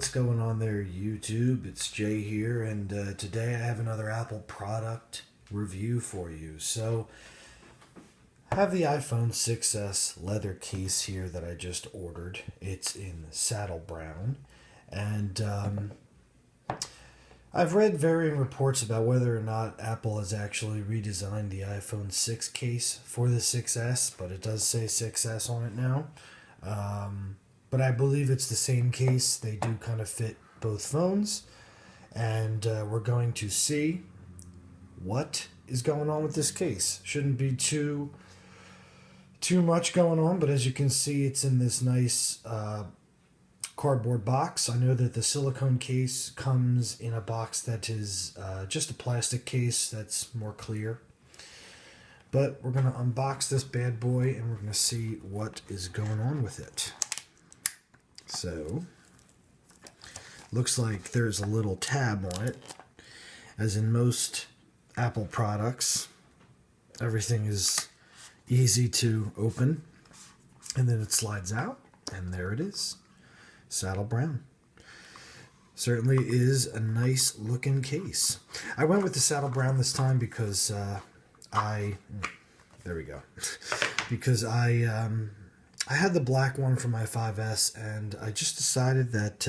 what's going on there, YouTube? It's Jay here, and today I have another Apple product review for you. So, I have the iPhone 6s leather case here that I just ordered. It's in saddle brown, and I've read varying reports about whether or not Apple has actually redesigned the iPhone 6 case for the 6s, but it does say 6s on it now. But I believe it's the same case. They do kind of fit both phones. And we're going to see what is going on with this case. Shouldn't be too much going on, but as you can see, it's in this nice cardboard box. I know that the silicone case comes in a box that is just a plastic case that's more clear. But we're going to unbox this bad boy and we're going to see what is going on with it. So, looks like there's a little tab on it. As in most Apple products, everything is easy to open. And then it slides out, and there it is. Saddle brown. Certainly is a nice looking case. I went with the saddle brown this time because there we go. Because I had the black one for my 5S, and I just decided that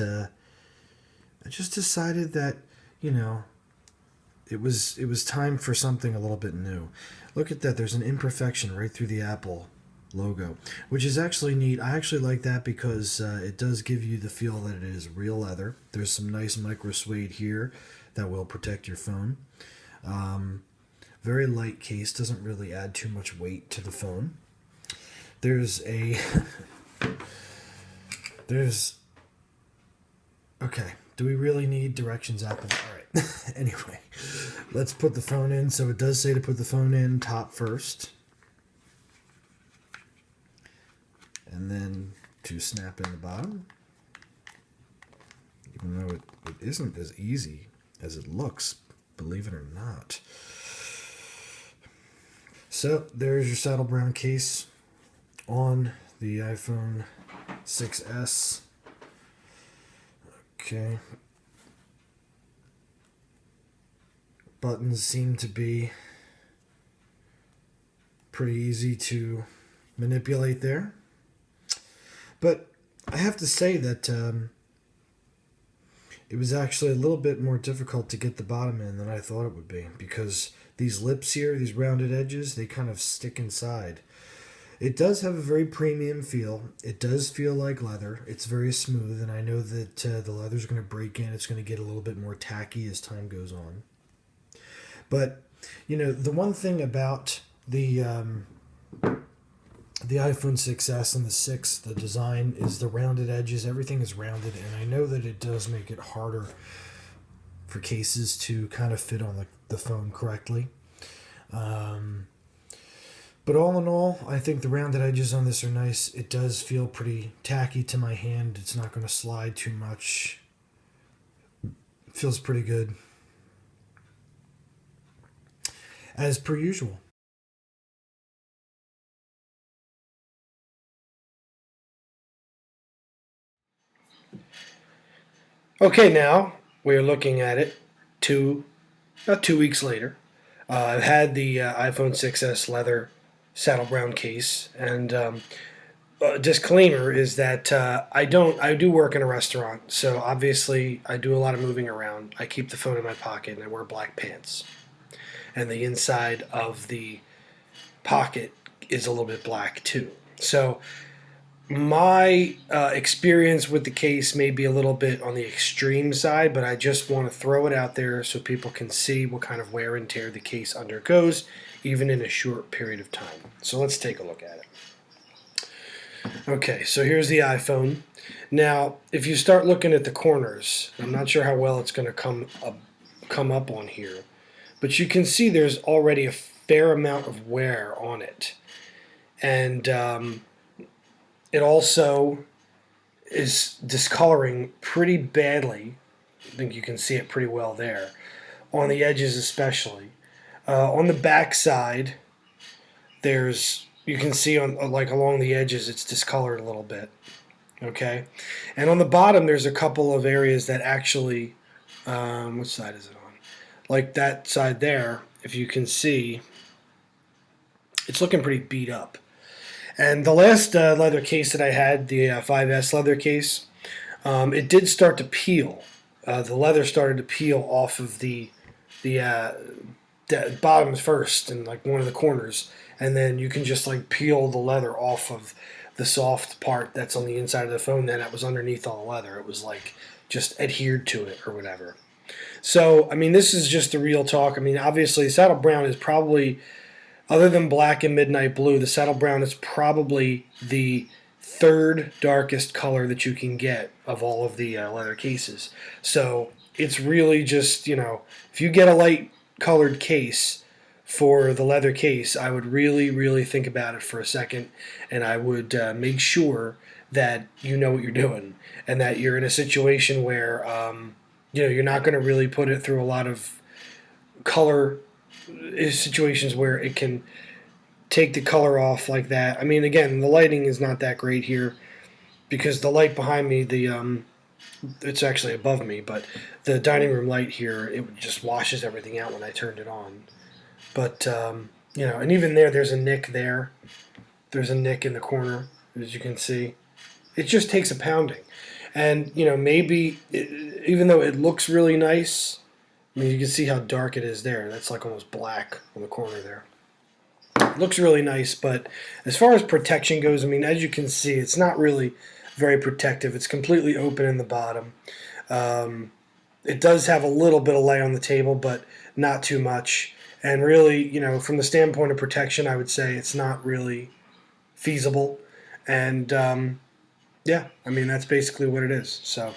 you know, it was time for something a little bit new. Look at that. There's an imperfection right through the Apple logo, which is actually neat. I actually like that because it does give you the feel that it is real leather. There's some nice micro suede here that will protect your phone. Very light case, doesn't really add too much weight to the phone. There's okay, do we really need directions, Apple? All right. Anyway, let's put the phone in. So it does say to put the phone in top first. And then to snap in the bottom. Even though it isn't as easy as it looks, believe it or not. So there's your saddle brown case on the iPhone 6s. Okay. Buttons seem to be pretty easy to manipulate there. But I have to say that it was actually a little bit more difficult to get the bottom in than I thought it would be, because these lips here, these rounded edges, they kind of stick inside. It does have a very premium feel. It does feel like leather. It's very smooth, and I know that the leather's going to break in. It's going to get a little bit more tacky as time goes on. But, you know, the one thing about the iPhone 6s and the 6, the design, is the rounded edges. Everything is rounded, and I know that it does make it harder for cases to kind of fit on the phone correctly. But all in all, I think the rounded edges on this are nice. It does feel pretty tacky to my hand. It's not going to slide too much. It feels pretty good. As per usual. Okay, now we are looking at it about 2 weeks later. I've had the iPhone 6s leather saddle brown case, and disclaimer is that I do work in a restaurant, so obviously I do a lot of moving around. I keep the phone in my pocket, and I wear black pants, and the inside of the pocket is a little bit black too. So my experience with the case may be a little bit on the extreme side, but I just want to throw it out there so people can see what kind of wear and tear the case undergoes, even in a short period of time. So let's take a look at it. Okay, so here's the iPhone. Now, if you start looking at the corners, I'm not sure how well it's going to come up on here, but you can see there's already a fair amount of wear on it. And it also is discoloring pretty badly. I think you can see it pretty well there, on the edges especially. On the back side, you can see on like along the edges it's discolored a little bit. Okay, and on the bottom there's a couple of areas that actually, which side is it on? Like that side there, if you can see, it's looking pretty beat up. And the last leather case that I had, the 5S leather case, it did start to peel. The leather started to peel off of the bottoms first, and like one of the corners, and then you can just like peel the leather off of the soft part that's on the inside of the phone. Then that was underneath all the leather. It was like just adhered to it or whatever. So I mean, this is just the real talk. I mean, obviously, saddle brown is probably, other than black and midnight blue, the saddle brown is probably the third darkest color that you can get of all of the leather cases. So it's really just, if you get a light colored case for the leather case, I would really, really think about it for a second, and I would make sure that you know what you're doing and that you're in a situation where you're not going to really put it through a lot of color situations where it can take the color off like that. I mean, again, the lighting is not that great here because the light behind me, it's actually above me, but the dining room light here, it just washes everything out when I turned it on. But and even there's a nick there. There's a nick in the corner, as you can see. It just takes a pounding, and maybe even though it looks really nice, I mean, you can see how dark it is there. That's like almost black on the corner there. It looks really nice, but as far as protection goes, I mean, as you can see, it's not really very protective. It's completely open in the bottom. It does have a little bit of light on the table, but not too much. And really, from the standpoint of protection, I would say it's not really feasible. And yeah, I mean, that's basically what it is. So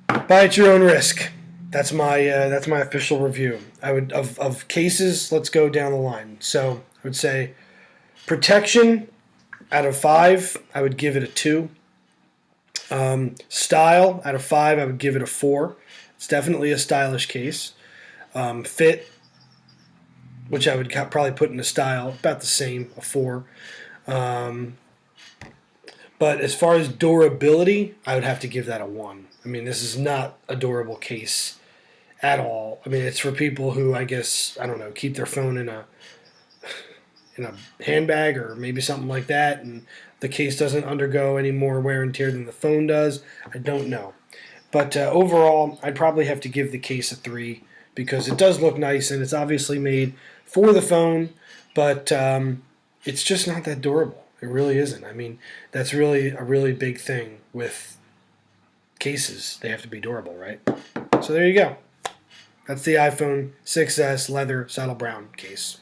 buy at your own risk. That's my official review. I would of cases. Let's go down the line. So I would say protection out of 5, I would give it a 2. Style out of 5, I would give it a 4. It's definitely a stylish case. Fit, which I would probably put in a style, about the same, a 4. But as far as durability, I would have to give that a 1. I mean, this is not a durable case at all. I mean, it's for people who, I guess, I don't know, keep their phone in a handbag or maybe something like that, and the case doesn't undergo any more wear and tear than the phone does. I don't know. But overall, I'd probably have to give the case a 3 because it does look nice and it's obviously made for the phone, but it's just not that durable. It really isn't. I mean, that's really a really big thing with cases. They have to be durable, right? So there you go. That's the iPhone 6S leather saddle brown case.